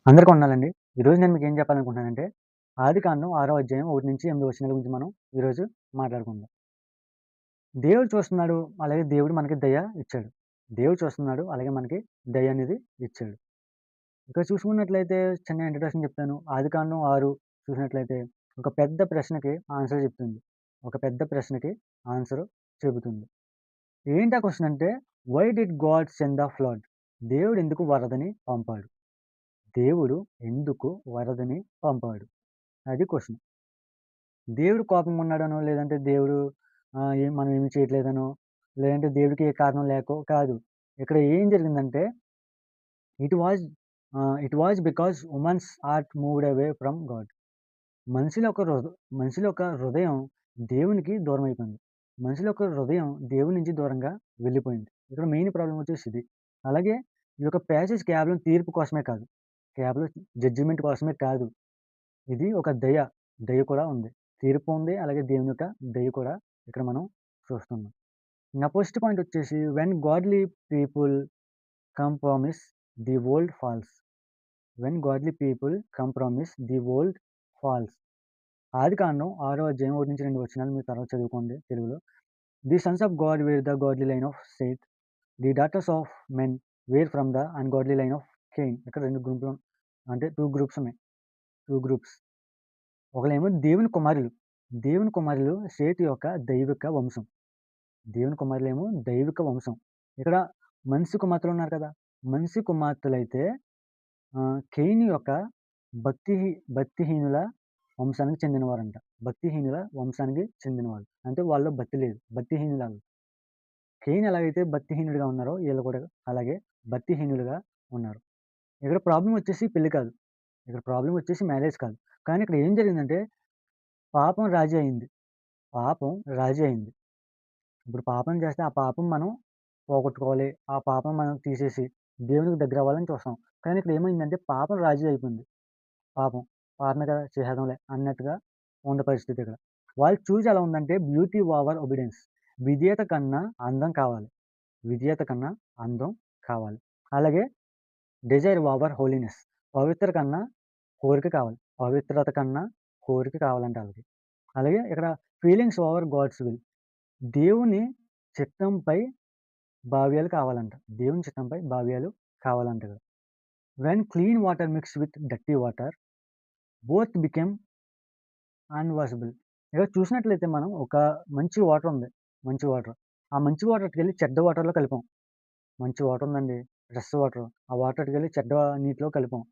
అందరికి వందనాలండి. ఈరోజు నేను మీకేం చెప్పాలనుకుంటున్నానంటే, ఆదికాండం 6వ అధ్యాయం 1-8 వచనాల గురించి మనం ఈరోజు మాట్లాడుకుందాం. దేవుడు చూస్తున్నాడు, అలాగే దేవుడు మనకి దయ ఇచ్చాడు. దేవుడు చూస్తున్నాడు, అలాగే మనకి దయ అనేది ఇచ్చాడు. ఇక్కడ చూసుకున్నట్లయితే చిన్న ఇంట్రడక్షన్ చెప్తాను. ఆదికాండం 6 చూసినట్లయితే ఒక పెద్ద ప్రశ్నకి ఆన్సర్ చెప్తుంది. ఒక పెద్ద ప్రశ్నకి ఆన్సర్ చెబుతుంది. ఏంటి ఆ క్వెషన్ అంటే, why did God send the flood? దేవుడు ఎందుకు వరదని పంపాడు? దేవుడు ఎందుకు వరదని పంపాడు? అది క్వెషన్. దేవుడు కోపంగా ఉన్నాడనో, లేదంటే దేవుడు మనం ఏమి చేయట్లేదనో, లేదంటే దేవుడికి ఏ కారణం లేకో కాదు. ఇక్కడ ఏం జరిగిందంటే it was it was because woman's heart moved away from God. మనిషిల యొక్క మనిషిల యొక్క హృదయం దేవునికి దూరమైపోయింది. మనిషిల యొక్క హృదయం దేవుని నుంచి దూరంగా వెళ్ళిపోయింది. ఇక్కడ మెయిన్ ప్రాబ్లమ్ వచ్చేసి ఇది. అలాగే ఈ యొక్క ప్యాసేజ్ కేవలం తీర్పు కోసమే కాదు. కేవలం జడ్జిమెంట్ కోసమే కాదు. ఇది ఒక దయ. దయ కూడా ఉంది. తీర్పు ఉంది. అలాగే దేవుని యొక్క దయ కూడా ఇక్కడ మనం చూస్తున్నాం. నా ఫస్ట్ పాయింట్ వచ్చేసి when godly people compromise the world falls. When godly people compromise the world falls. ఆదికాండం 6వ అధ్యాయం 1-2 వచనాలు మీరు తర్వాత చదువుకోండి తెలుగులో. The sons of God were the godly line of Seth. The daughters of men were from the ungodly line of Cain. ఇక్కడ 2 గ్రూపులు అంటే 2 గ్రూప్స్ ఉన్నాయి. 2 గ్రూప్స్. ఒకళ్ళేమో దేవుని కుమారులు. దేవుని కుమారులు సేతు యొక్క దైవిక వంశం. దేవుని కుమారులేమో దైవిక వంశం. ఇక్కడ మనిషి కుమార్తెలున్నారు కదా! మనిషి కుమార్తెలైతే కయీను యొక్క భక్తిహీనుల వంశానికి చెందినవారంట. భక్తిహీనుల వంశానికి చెందినవాళ్ళు. అంటే వాళ్ళలో భక్తి లేదు. భక్తిహీనులాళ్ళు. కయీను ఎలాగైతే భక్తిహీనుడిగా ఉన్నారో ఈళ్ళు కూడా అలాగే భక్తిహీనులుగా ఉన్నారు. ఇక్కడ ప్రాబ్లమ్ వచ్చేసి పెళ్లి కాదు. ఇక్కడ ప్రాబ్లమ్ వచ్చేసి మ్యారేజ్ కాదు. కానీ ఇక్కడ ఏం జరిగిందంటే పాపం రాజీ అయింది. పాపం రాజీ అయింది. ఇప్పుడు పాపం చేస్తే ఆ పాపం మనం పోగొట్టుకోవాలి. ఆ పాపం మనం తీసేసి దేవునికి దగ్గరవ్వాలని చూస్తాం. కానీ ఇక్కడ ఏమైందంటే పాపం రాజీ అయిపోయింది. పాపం. పాపమే కదా! చేసేద్దాంలే అన్నట్టుగా ఉంది పరిస్థితి ఇక్కడ. వాళ్ళు చూజ్ ఎలా ఉందంటే బ్యూటీ ఓవర్ ఒబీడియన్స్. విధేయత కన్నా అందం కావాలి. విధేయత కన్నా అందం కావాలి. అలాగే డిజైర్ ఓవర్ హోలీనెస్. పవిత్ర కన్నా కోరిక కావాలి. పవిత్రత కన్నా కోరిక కావాలంట ఆళ్ళకి. అలాగే ఇక్కడ ఫీలింగ్స్ ఓవర్ గాడ్స్ విల్. దేవుని చిత్తంపై భావ్యాలు కావాలంట. దేవుని చిత్తంపై భావ్యాలు కావాలంట ఇక్కడ. When clean water mixed with dirty water both became unwashable. ఇక్కడ చూసినట్లయితే మనం ఒక మంచి వాటర్ ఉంది. మంచి వాటర్. ఆ మంచి వాటర్ ఎట్టుకెళ్ళి చెడ్డ వాటర్‌లో కలిపాం. మంచి వాటర్ ఉందండి. Fresh water. ఆ వాటర్ ఎట్టుకెళ్ళి చెడ్డ నీటిలో కలిపాం.